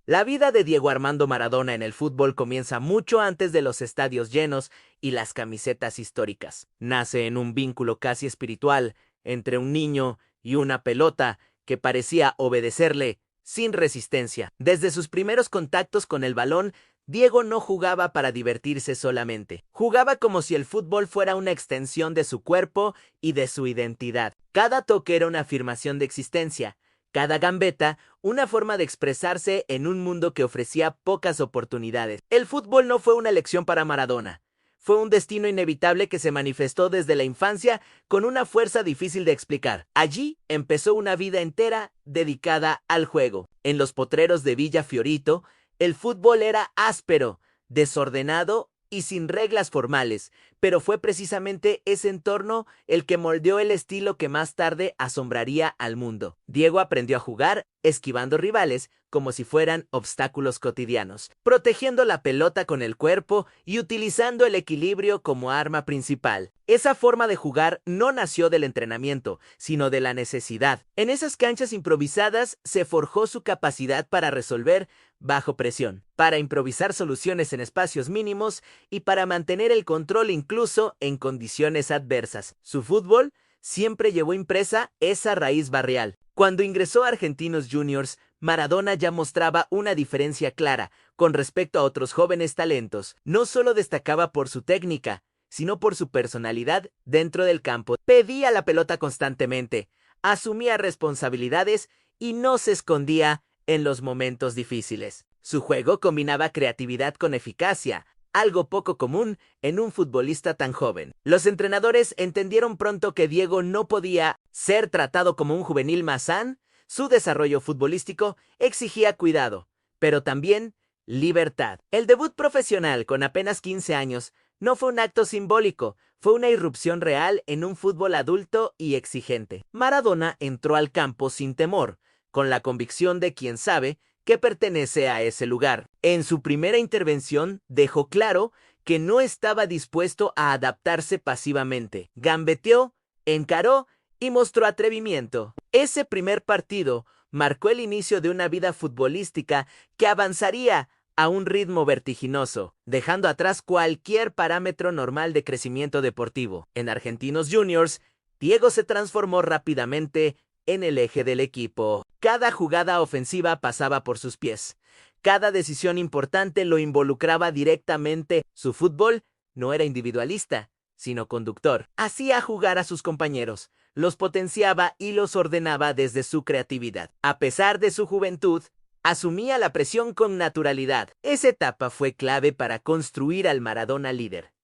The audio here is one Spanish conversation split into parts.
La vida de Diego Armando Maradona en el fútbol comienza mucho antes de los estadios llenos y las camisetas históricas. Nace en un vínculo casi espiritual entre un niño y una pelota que parecía obedecerle sin resistencia. Desde sus primeros contactos con el balón, Diego no jugaba para divertirse solamente. Jugaba como si el fútbol fuera una extensión de su cuerpo y de su identidad. Cada toque era una afirmación de existencia. Cada gambeta, una forma de expresarse en un mundo que ofrecía pocas oportunidades. El fútbol no fue una elección para Maradona. Fue un destino inevitable que se manifestó desde la infancia con una fuerza difícil de explicar. Allí empezó una vida entera dedicada al juego. En los potreros de Villa Fiorito, el fútbol era áspero, desordenado y sin reglas formales, pero fue precisamente ese entorno el que moldeó el estilo que más tarde asombraría al mundo. Diego aprendió a jugar esquivando rivales como si fueran obstáculos cotidianos, protegiendo la pelota con el cuerpo y utilizando el equilibrio como arma principal. Esa forma de jugar no nació del entrenamiento, sino de la necesidad. En esas canchas improvisadas se forjó su capacidad para resolver bajo presión, para improvisar soluciones en espacios mínimos y para mantener el control incluso en condiciones adversas. Su fútbol siempre llevó impresa esa raíz barrial. Cuando ingresó a Argentinos Juniors, Maradona ya mostraba una diferencia clara con respecto a otros jóvenes talentos. No solo destacaba por su técnica, sino por su personalidad dentro del campo. Pedía la pelota constantemente, asumía responsabilidades y no se escondía en los momentos difíciles. Su juego combinaba creatividad con eficacia, algo poco común en un futbolista tan joven. Los entrenadores entendieron pronto que Diego no podía ser tratado como un juvenil mazán. Su desarrollo futbolístico exigía cuidado, pero también libertad. El debut profesional con apenas 15 años no fue un acto simbólico, fue una irrupción real en un fútbol adulto y exigente. Maradona entró al campo sin temor, con la convicción de quien sabe que pertenece a ese lugar. En su primera intervención dejó claro que no estaba dispuesto a adaptarse pasivamente. Gambeteó, encaró y mostró atrevimiento. Ese primer partido marcó el inicio de una vida futbolística que avanzaría a un ritmo vertiginoso, dejando atrás cualquier parámetro normal de crecimiento deportivo. En Argentinos Juniors, Diego se transformó rápidamente en el eje del equipo. Cada jugada ofensiva pasaba por sus pies. Cada decisión importante lo involucraba directamente. Su fútbol no era individualista, sino conductor. Hacía jugar a sus compañeros, los potenciaba y los ordenaba desde su creatividad. A pesar de su juventud, asumía la presión con naturalidad. Esa etapa fue clave para construir al Maradona líder.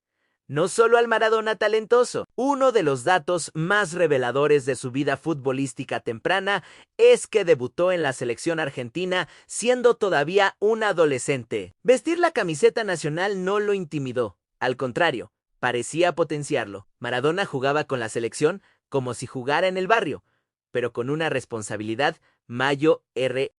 No solo al Maradona talentoso. Uno de los datos más reveladores de su vida futbolística temprana es que debutó en la selección argentina siendo todavía un adolescente. Vestir la camiseta nacional no lo intimidó. Al contrario, parecía potenciarlo. Maradona jugaba con la selección como si jugara en el barrio, pero con una responsabilidad mayor.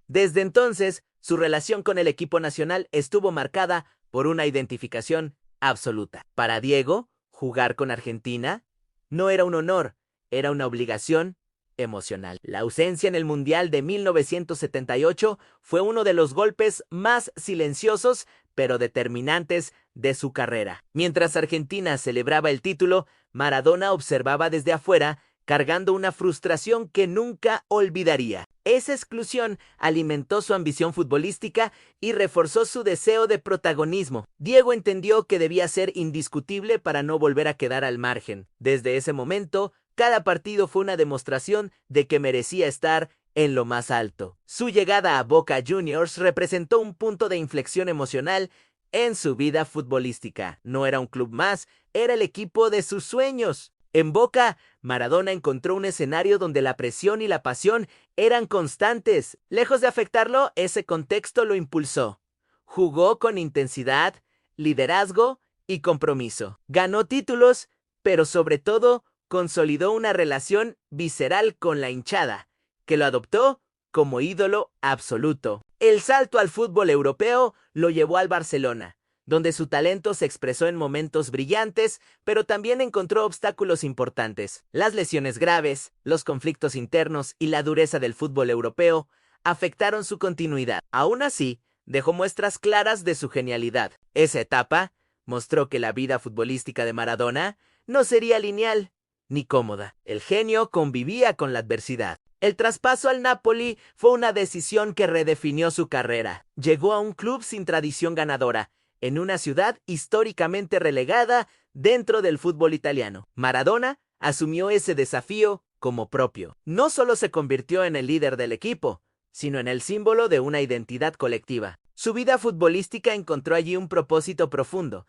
Desde entonces, su relación con el equipo nacional estuvo marcada por una identificación absoluta. Para Diego, jugar con Argentina no era un honor, era una obligación emocional. La ausencia en el Mundial de 1978 fue uno de los golpes más silenciosos pero determinantes de su carrera. Mientras Argentina celebraba el título, Maradona observaba desde afuera, cargando una frustración que nunca olvidaría. Esa exclusión alimentó su ambición futbolística y reforzó su deseo de protagonismo. Diego entendió que debía ser indiscutible para no volver a quedar al margen. Desde ese momento, cada partido fue una demostración de que merecía estar en lo más alto. Su llegada a Boca Juniors representó un punto de inflexión emocional en su vida futbolística. No era un club más, era el equipo de sus sueños. En Boca, Maradona encontró un escenario donde la presión y la pasión eran constantes. Lejos de afectarlo, ese contexto lo impulsó. Jugó con intensidad, liderazgo y compromiso. Ganó títulos, pero sobre todo consolidó una relación visceral con la hinchada, que lo adoptó como ídolo absoluto. El salto al fútbol europeo lo llevó al Barcelona, donde su talento se expresó en momentos brillantes, pero también encontró obstáculos importantes. Las lesiones graves, los conflictos internos y la dureza del fútbol europeo afectaron su continuidad. Aún así, dejó muestras claras de su genialidad. Esa etapa mostró que la vida futbolística de Maradona no sería lineal ni cómoda. El genio convivía con la adversidad. El traspaso al Napoli fue una decisión que redefinió su carrera. Llegó a un club sin tradición ganadora, en una ciudad históricamente relegada dentro del fútbol italiano. Maradona asumió ese desafío como propio. No solo se convirtió en el líder del equipo, sino en el símbolo de una identidad colectiva. Su vida futbolística encontró allí un propósito profundo: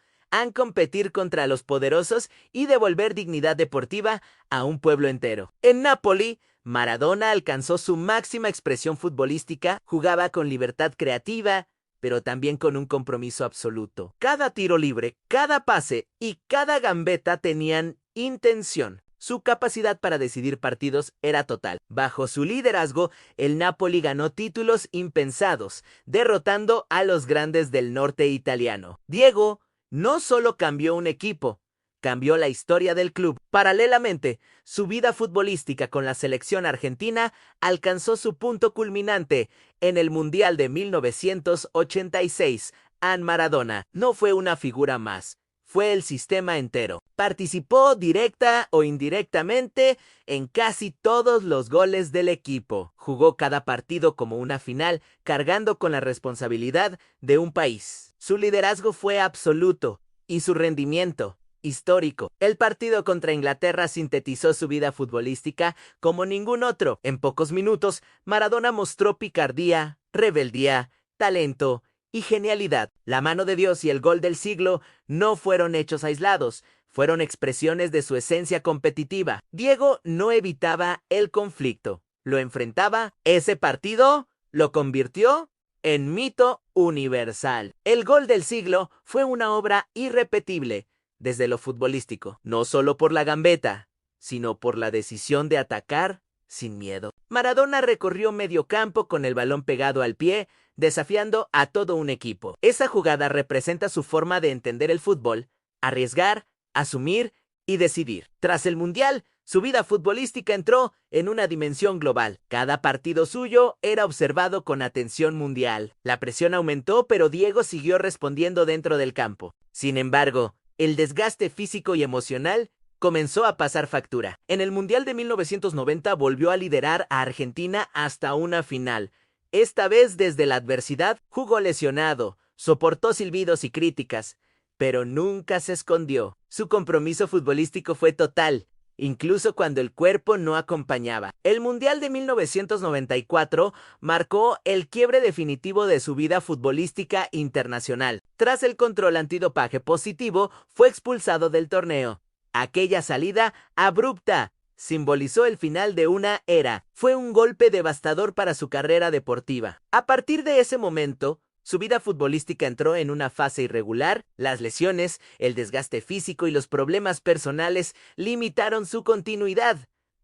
competir contra los poderosos y devolver dignidad deportiva a un pueblo entero. En Napoli, Maradona alcanzó su máxima expresión futbolística, jugaba con libertad creativa, pero también con un compromiso absoluto. Cada tiro libre, cada pase y cada gambeta tenían intención. Su capacidad para decidir partidos era total. Bajo su liderazgo, el Napoli ganó títulos impensados, derrotando a los grandes del norte italiano. Diego no solo cambió un equipo, cambió la historia del club. Paralelamente, su vida futbolística con la selección argentina alcanzó su punto culminante en el Mundial de 1986. Maradona no fue una figura más, fue el sistema entero. Participó directa o indirectamente en casi todos los goles del equipo. Jugó cada partido como una final, cargando con la responsabilidad de un país. Su liderazgo fue absoluto y su rendimiento histórico. El partido contra Inglaterra sintetizó su vida futbolística como ningún otro. En pocos minutos, Maradona mostró picardía, rebeldía, talento y genialidad. La mano de Dios y el gol del siglo no fueron hechos aislados, fueron expresiones de su esencia competitiva. Diego no evitaba el conflicto, lo enfrentaba. Ese partido lo convirtió en mito universal. El gol del siglo fue una obra irrepetible desde lo futbolístico, no solo por la gambeta, sino por la decisión de atacar sin miedo. Maradona recorrió medio campo con el balón pegado al pie, desafiando a todo un equipo. Esa jugada representa su forma de entender el fútbol: arriesgar, asumir y decidir. Tras el Mundial, su vida futbolística entró en una dimensión global. Cada partido suyo era observado con atención mundial. La presión aumentó, pero Diego siguió respondiendo dentro del campo. Sin embargo, el desgaste físico y emocional comenzó a pasar factura. En el Mundial de 1990 volvió a liderar a Argentina hasta una final. Esta vez desde la adversidad, jugó lesionado, soportó silbidos y críticas, pero nunca se escondió. Su compromiso futbolístico fue total, incluso cuando el cuerpo no acompañaba. El Mundial de 1994 marcó el quiebre definitivo de su vida futbolística internacional. Tras el control antidopaje positivo, fue expulsado del torneo. Aquella salida abrupta simbolizó el final de una era. Fue un golpe devastador para su carrera deportiva. A partir de ese momento, su vida futbolística entró en una fase irregular. Las lesiones, el desgaste físico y los problemas personales limitaron su continuidad,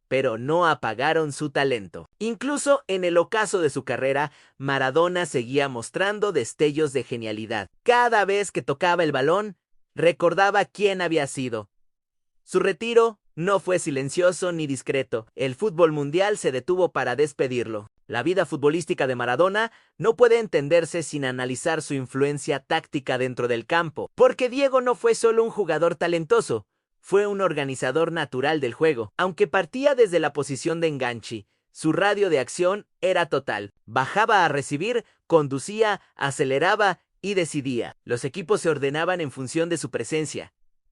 pero no apagaron su talento. Incluso en el ocaso de su carrera, Maradona seguía mostrando destellos de genialidad. Cada vez que tocaba el balón, recordaba quién había sido. Su retiro no fue silencioso ni discreto. El fútbol mundial se detuvo para despedirlo. La vida futbolística de Maradona no puede entenderse sin analizar su influencia táctica dentro del campo, porque Diego no fue solo un jugador talentoso, fue un organizador natural del juego. Aunque partía desde la posición de enganche, su radio de acción era total. Bajaba a recibir, conducía, aceleraba y decidía. Los equipos se ordenaban en función de su presencia,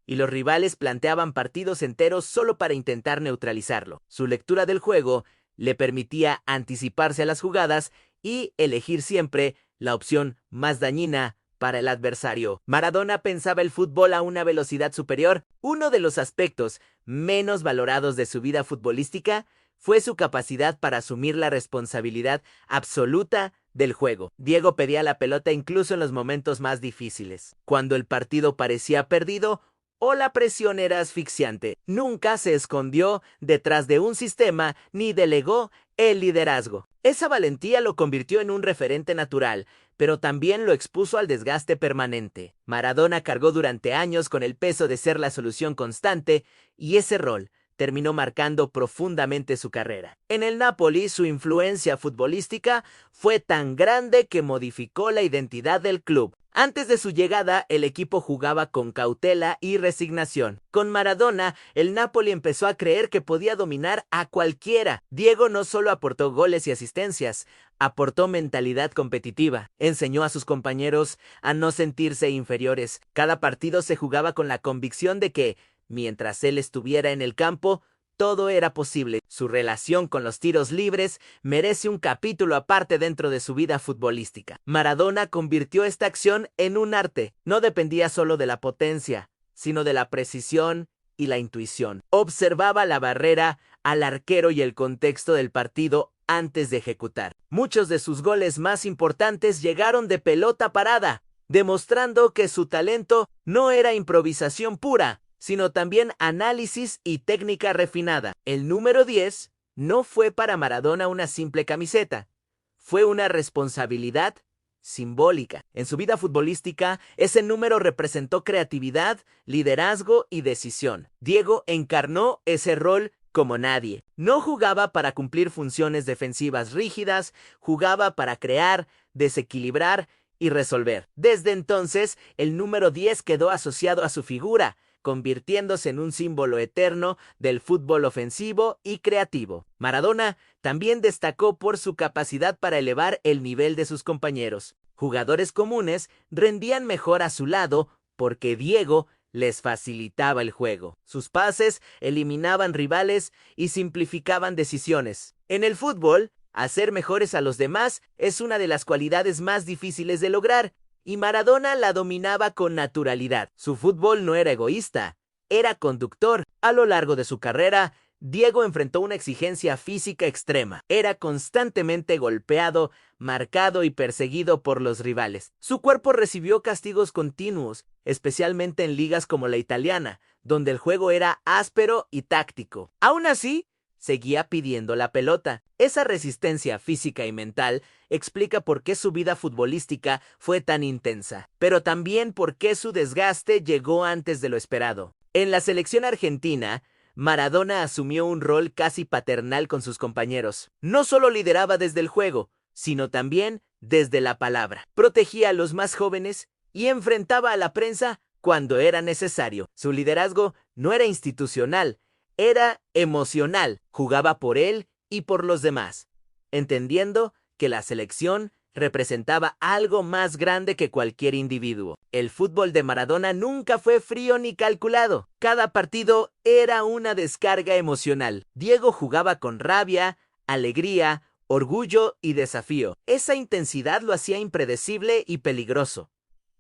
y los rivales planteaban partidos enteros solo para intentar neutralizarlo. Su lectura del juego le permitía anticiparse a las jugadas y elegir siempre la opción más dañina para el adversario. Maradona pensaba el fútbol a una velocidad superior. Uno de los aspectos menos valorados de su vida futbolística fue su capacidad para asumir la responsabilidad absoluta del juego. Diego pedía la pelota incluso en los momentos más difíciles, cuando el partido parecía perdido o la presión era asfixiante. Nunca se escondió detrás de un sistema ni delegó el liderazgo. Esa valentía lo convirtió en un referente natural, pero también lo expuso al desgaste permanente. Maradona cargó durante años con el peso de ser la solución constante, y ese rol terminó marcando profundamente su carrera. En el Napoli, su influencia futbolística fue tan grande que modificó la identidad del club. Antes de su llegada, el equipo jugaba con cautela y resignación. Con Maradona, el Napoli empezó a creer que podía dominar a cualquiera. Diego no solo aportó goles y asistencias, aportó mentalidad competitiva. Enseñó a sus compañeros a no sentirse inferiores. Cada partido se jugaba con la convicción de que, mientras él estuviera en el campo, todo era posible. Su relación con los tiros libres merece un capítulo aparte dentro de su vida futbolística. Maradona convirtió esta acción en un arte. No dependía solo de la potencia, sino de la precisión y la intuición. Observaba la barrera, al arquero y el contexto del partido antes de ejecutar. Muchos de sus goles más importantes llegaron de pelota parada, demostrando que su talento no era improvisación pura, sino también análisis y técnica refinada. El número 10 no fue para Maradona una simple camiseta, fue una responsabilidad simbólica. En su vida futbolística, ese número representó creatividad, liderazgo y decisión. Diego encarnó ese rol como nadie. No jugaba para cumplir funciones defensivas rígidas, jugaba para crear, desequilibrar y resolver. Desde entonces, el número 10 quedó asociado a su figura, convirtiéndose en un símbolo eterno del fútbol ofensivo y creativo. Maradona también destacó por su capacidad para elevar el nivel de sus compañeros. Jugadores comunes rendían mejor a su lado porque Diego les facilitaba el juego. Sus pases eliminaban rivales y simplificaban decisiones. En el fútbol, hacer mejores a los demás es una de las cualidades más difíciles de lograr, y Maradona la dominaba con naturalidad. Su fútbol no era egoísta, era conductor. A lo largo de su carrera, Diego enfrentó una exigencia física extrema. Era constantemente golpeado, marcado y perseguido por los rivales. Su cuerpo recibió castigos continuos, especialmente en ligas como la italiana, donde el juego era áspero y táctico. Aún así, seguía pidiendo la pelota. Esa resistencia física y mental explica por qué su vida futbolística fue tan intensa, pero también por qué su desgaste llegó antes de lo esperado. En la selección argentina, Maradona asumió un rol casi paternal con sus compañeros. No solo lideraba desde el juego, sino también desde la palabra. Protegía a los más jóvenes y enfrentaba a la prensa cuando era necesario. Su liderazgo no era institucional, era emocional. Jugaba por él y por los demás, entendiendo que la selección representaba algo más grande que cualquier individuo. El fútbol de Maradona nunca fue frío ni calculado. Cada partido era una descarga emocional. Diego jugaba con rabia, alegría, orgullo y desafío. Esa intensidad lo hacía impredecible y peligroso,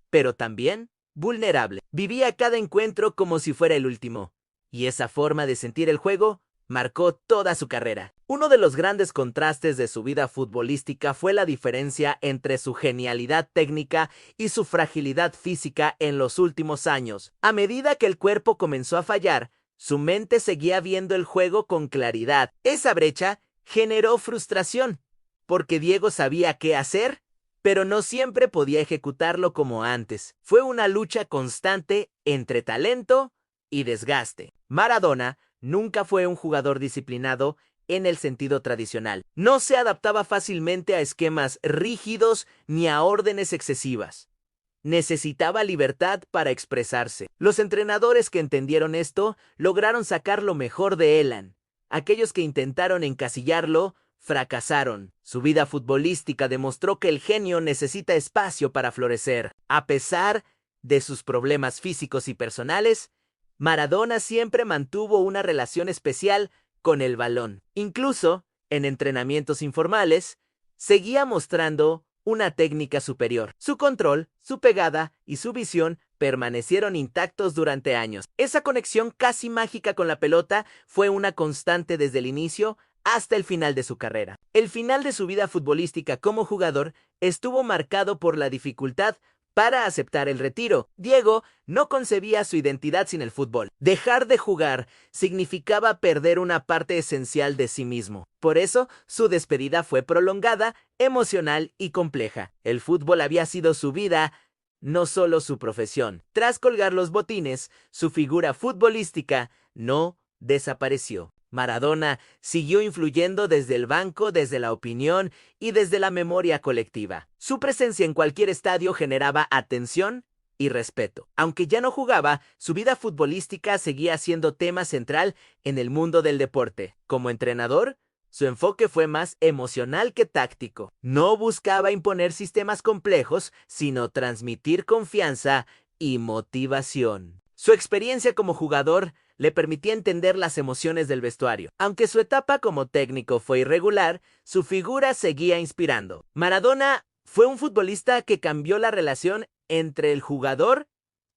pero también vulnerable. Vivía cada encuentro como si fuera el último, y esa forma de sentir el juego marcó toda su carrera. Uno de los grandes contrastes de su vida futbolística fue la diferencia entre su genialidad técnica y su fragilidad física en los últimos años. A medida que el cuerpo comenzó a fallar, su mente seguía viendo el juego con claridad. Esa brecha generó frustración, porque Diego sabía qué hacer, pero no siempre podía ejecutarlo como antes. Fue una lucha constante entre talento y desgaste. Maradona nunca fue un jugador disciplinado en el sentido tradicional. No se adaptaba fácilmente a esquemas rígidos ni a órdenes excesivas. Necesitaba libertad para expresarse. Los entrenadores que entendieron esto lograron sacar lo mejor de Elan. Aquellos que intentaron encasillarlo fracasaron. Su vida futbolística demostró que el genio necesita espacio para florecer. A pesar de sus problemas físicos y personales, Maradona siempre mantuvo una relación especial con el balón. Incluso, en entrenamientos informales, seguía mostrando una técnica superior. Su control, su pegada y su visión permanecieron intactos durante años. Esa conexión casi mágica con la pelota fue una constante desde el inicio hasta el final de su carrera. El final de su vida futbolística como jugador estuvo marcado por la dificultad para aceptar el retiro. Diego no concebía su identidad sin el fútbol. Dejar de jugar significaba perder una parte esencial de sí mismo. Por eso, su despedida fue prolongada, emocional y compleja. El fútbol había sido su vida, no solo su profesión. Tras colgar los botines, su figura futbolística no desapareció. Maradona siguió influyendo desde el banco, desde la opinión y desde la memoria colectiva. Su presencia en cualquier estadio generaba atención y respeto. Aunque ya no jugaba, su vida futbolística seguía siendo tema central en el mundo del deporte. Como entrenador, su enfoque fue más emocional que táctico. No buscaba imponer sistemas complejos, sino transmitir confianza y motivación. Su experiencia como jugador le permitía entender las emociones del vestuario. Aunque su etapa como técnico fue irregular, su figura seguía inspirando. Maradona fue un futbolista que cambió la relación entre el jugador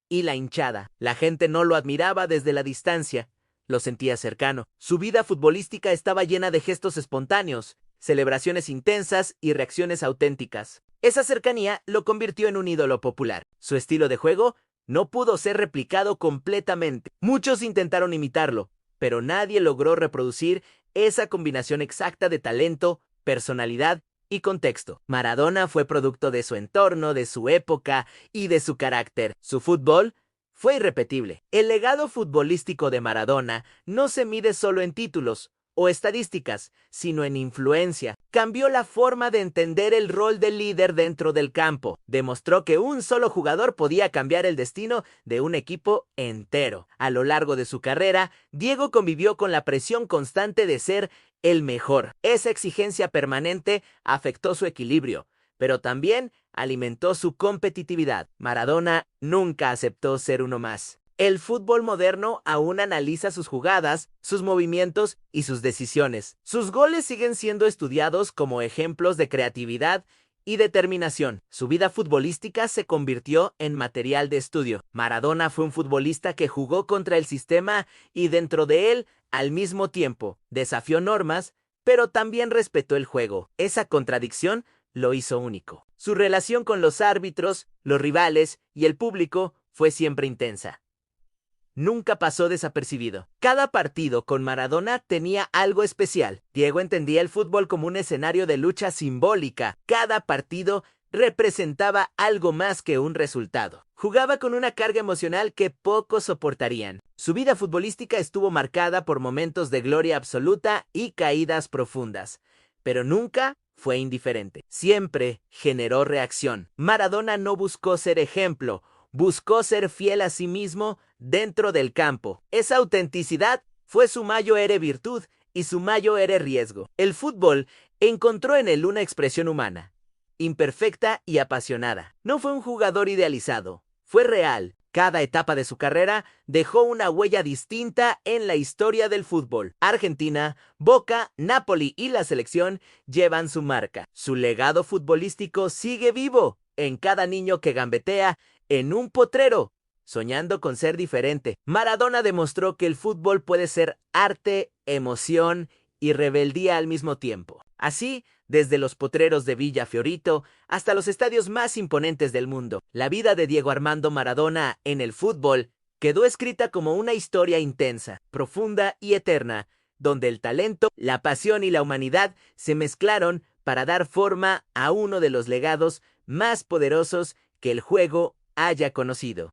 y la hinchada. La gente no lo admiraba desde la distancia, lo sentía cercano. Su vida futbolística estaba llena de gestos espontáneos, celebraciones intensas y reacciones auténticas. Esa cercanía lo convirtió en un ídolo popular. Su estilo de juego no pudo ser replicado completamente. Muchos intentaron imitarlo, pero nadie logró reproducir esa combinación exacta de talento, personalidad y contexto. Maradona fue producto de su entorno, de su época y de su carácter. Su fútbol fue irrepetible. El legado futbolístico de Maradona no se mide solo en títulos o estadísticas, sino en influencia. Cambió la forma de entender el rol del líder dentro del campo. Demostró que un solo jugador podía cambiar el destino de un equipo entero. A lo largo de su carrera, Diego convivió con la presión constante de ser el mejor. Esa exigencia permanente afectó su equilibrio, pero también alimentó su competitividad. Maradona nunca aceptó ser uno más. El fútbol moderno aún analiza sus jugadas, sus movimientos y sus decisiones. Sus goles siguen siendo estudiados como ejemplos de creatividad y determinación. Su vida futbolística se convirtió en material de estudio. Maradona fue un futbolista que jugó contra el sistema y dentro de él al mismo tiempo. Desafió normas, pero también respetó el juego. Esa contradicción lo hizo único. Su relación con los árbitros, los rivales y el público fue siempre intensa. Nunca pasó desapercibido. Cada partido con Maradona tenía algo especial. Diego entendía el fútbol como un escenario de lucha simbólica. Cada partido representaba algo más que un resultado. Jugaba con una carga emocional que pocos soportarían. Su vida futbolística estuvo marcada por momentos de gloria absoluta y caídas profundas, pero nunca fue indiferente. Siempre generó reacción. Maradona no buscó ser ejemplo, buscó ser fiel a sí mismo dentro del campo. Esa autenticidad fue su mayor virtud y su mayor riesgo. El fútbol encontró en él una expresión humana, imperfecta y apasionada. No fue un jugador idealizado, fue real. Cada etapa de su carrera dejó una huella distinta en la historia del fútbol. Argentina, Boca, Napoli y la selección llevan su marca. Su legado futbolístico sigue vivo en cada niño que gambetea en un potrero, soñando con ser diferente. Maradona demostró que el fútbol puede ser arte, emoción y rebeldía al mismo tiempo. Así, desde los potreros de Villa Fiorito hasta los estadios más imponentes del mundo, la vida de Diego Armando Maradona en el fútbol quedó escrita como una historia intensa, profunda y eterna, donde el talento, la pasión y la humanidad se mezclaron para dar forma a uno de los legados más poderosos que el juego haya conocido.